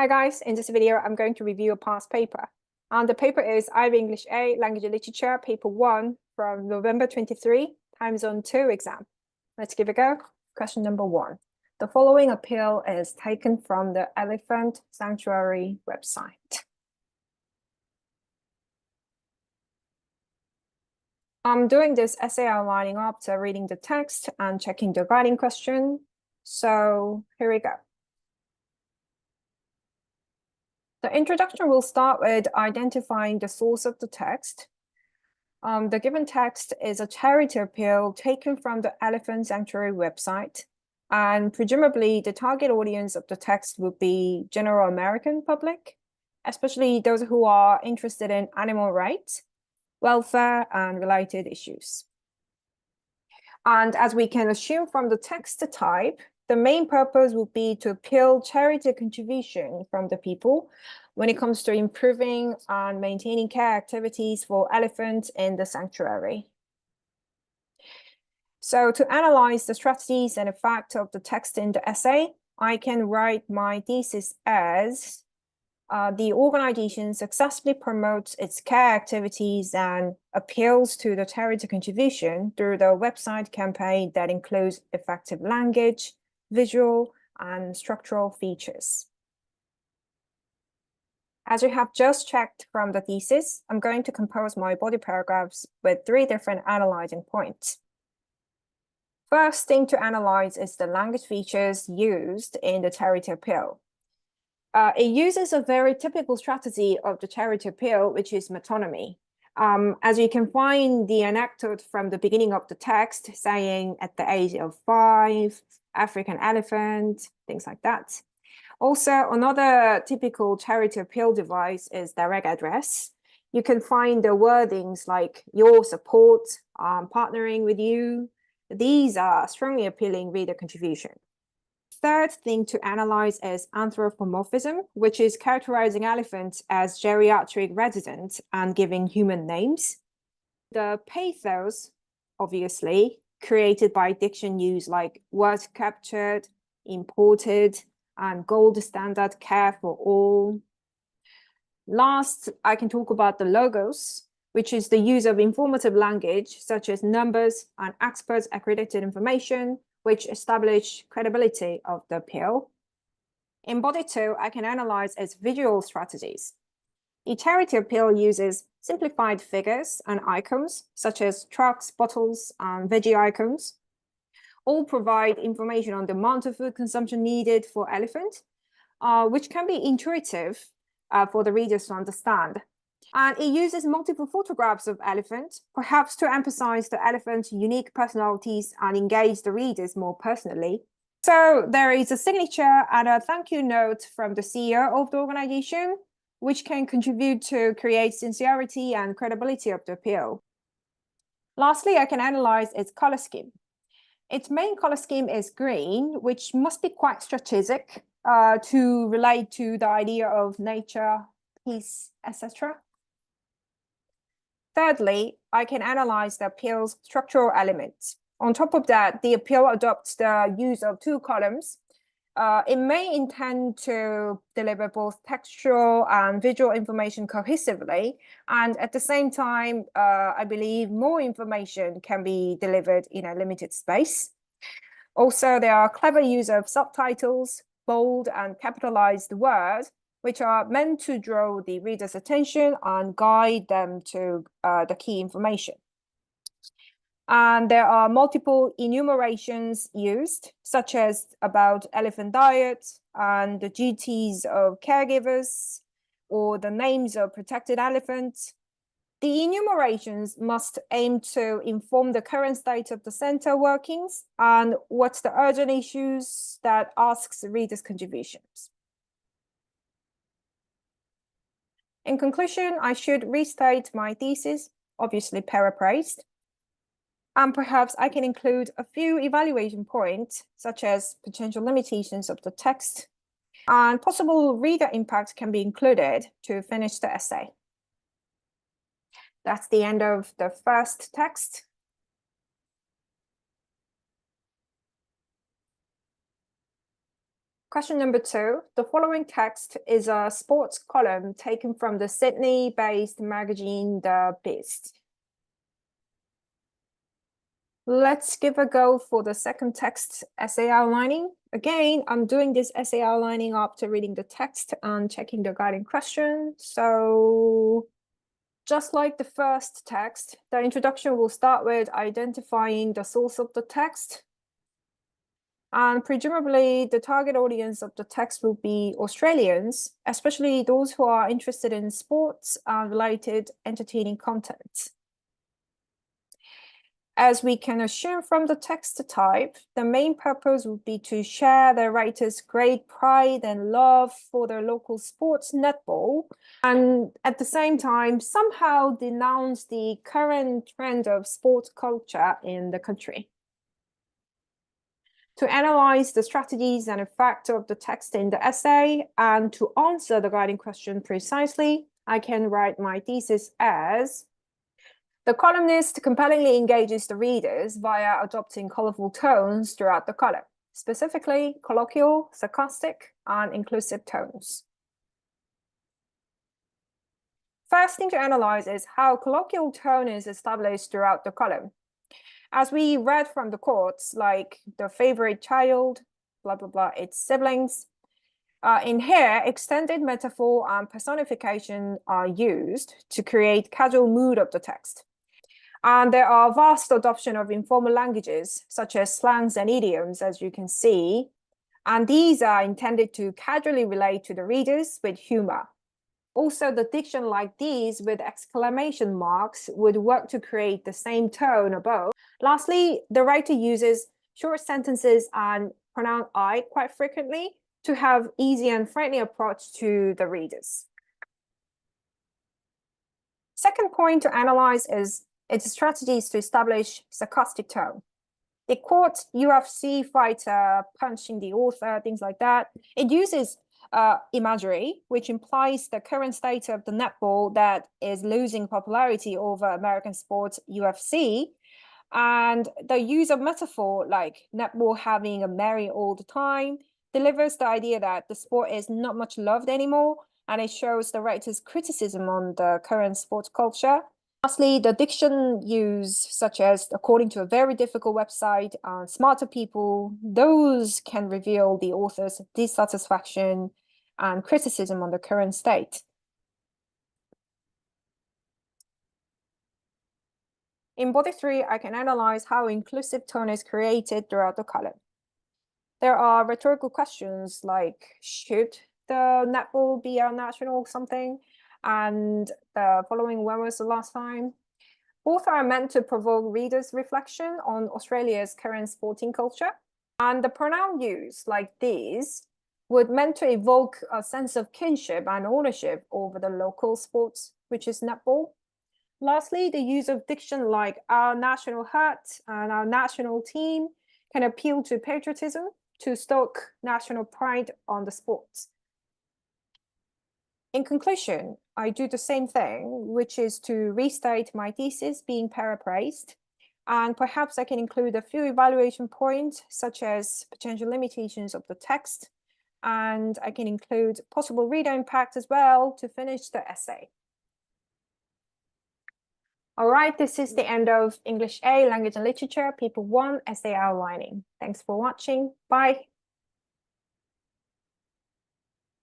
Hi guys, in this video, I'm going to review a past paper. And the paper is IB English A, Language and Literature, paper 1 from November 23, time zone 2 exam. Let's give it a go. Question number 1. The following appeal is taken from the Elephant Sanctuary website. I'm doing this essay outlining after reading the text and checking the writing question. So here we go. The introduction will start with identifying the source of the text. The given text is a charity appeal taken from the Elephant Sanctuary website, and presumably the target audience of the text would be general American public, especially those who are interested in animal rights, welfare, and related issues. And as we can assume from the text type, the main purpose would be to appeal charity contribution from the people when it comes to improving and maintaining care activities for elephants in the sanctuary. So to analyze the strategies and effect of the text in the essay, I can write my thesis as the organization successfully promotes its care activities and appeals to the charity contribution through the website campaign that includes effective language, visual, and structural features. As you have just checked from the thesis, I'm going to compose my body paragraphs with 3 different analyzing points. First thing to analyze is the language features used in the charity appeal. It uses a very typical strategy of the charity appeal, which is metonymy. As you can find the anecdote from the beginning of the text saying at the age of 5, African elephant, things like that. Also, another typical charity appeal device is direct address. You can find the wordings like your support, partnering with you. These are strongly appealing reader contribution. Third thing to analyze is anthropomorphism, which is characterizing elephants as geriatric residents and giving human names. The pathos, obviously, created by diction use like words captured, imported, and gold standard care for all. Last, I can talk about the logos, which is the use of informative language such as numbers and experts accredited information, which establish credibility of the appeal. In body 2, I can analyze its visual strategies. The charity appeal uses simplified figures and icons, such as trucks, bottles, and veggie icons. All provide information on the amount of food consumption needed for elephant, which can be intuitive for the readers to understand. And it uses multiple photographs of elephants, perhaps to emphasize the elephant's unique personalities and engage the readers more personally. So there is a signature and a thank you note from the CEO of the organization, which can contribute to create sincerity and credibility of the appeal. Lastly, I can analyze its color scheme. Its main color scheme is green, which must be quite strategic to relate to the idea of nature, peace, etc. Thirdly, I can analyze the appeal's structural elements. On top of that, the appeal adopts the use of 2 columns. It may intend to deliver both textual and visual information cohesively, and at the same time, I believe more information can be delivered in a limited space. Also, there are clever use of subtitles, bold and capitalized words, which are meant to draw the reader's attention and guide them to the key information. And there are multiple enumerations used, such as about elephant diet and the duties of caregivers or the names of protected elephants. The enumerations must aim to inform the current state of the center workings and what's the urgent issues that asks readers' contributions. In conclusion, I should restate my thesis, obviously paraphrased. And perhaps I can include a few evaluation points, such as potential limitations of the text, and possible reader impact can be included to finish the essay. That's the end of the first text. Question number 2. The following text is a sports column taken from the Sydney-based magazine The Beast. Let's give a go for the second text, essay outlining. Again, I'm doing this essay outlining after reading the text and checking the guiding question. So just like the first text, the introduction will start with identifying the source of the text. And presumably, the target audience of the text will be Australians, especially those who are interested in sports and related entertaining content. As we can assume from the text type, the main purpose would be to share the writer's great pride and love for their local sports netball, and at the same time, somehow denounce the current trend of sports culture in the country. To analyze the strategies and effect of the text in the essay and to answer the guiding question precisely, I can write my thesis as: the columnist compellingly engages the readers via adopting colorful tones throughout the column, specifically colloquial, sarcastic, and inclusive tones. First thing to analyze is how colloquial tone is established throughout the column. As we read from the quotes, like the favorite child, blah, blah, blah, its siblings, in here, extended metaphor and personification are used to create casual mood of the text. And there are vast adoption of informal languages, such as slangs and idioms, as you can see. And these are intended to casually relate to the readers with humor. Also, the diction like these with exclamation marks would work to create the same tone above. Lastly, the writer uses short sentences and pronoun I quite frequently to have easy and friendly approach to the readers. Second point to analyze is its strategies to establish sarcastic tone. The quote UFC fighter punching the author, things like that. It uses imagery, which implies the current state of the netball that is losing popularity over American sports UFC. And the use of metaphor like netball having a merry old time delivers the idea that the sport is not much loved anymore, and it shows the writer's criticism on the current sports culture. Lastly, the diction use, such as according to a very difficult website, smarter people, those can reveal the author's dissatisfaction and criticism on the current state. In body 3, I can analyze how inclusive tone is created throughout the column. There are rhetorical questions like, should the netball be our national something? And the following, when was the last time? Both are meant to provoke readers' reflection on Australia's current sporting culture. And the pronoun use, like these, would meant to evoke a sense of kinship and ownership over the local sports, which is netball. Lastly, the use of diction like our national hat and our national team can appeal to patriotism to stoke national pride on the sports. In conclusion, I do the same thing, which is to restate my thesis being paraphrased, and perhaps I can include a few evaluation points, such as potential limitations of the text, and I can include possible reader impact as well to finish the essay. All right, this is the end of English A, Language and Literature, Paper 1, Essay Outlining. Thanks for watching. Bye.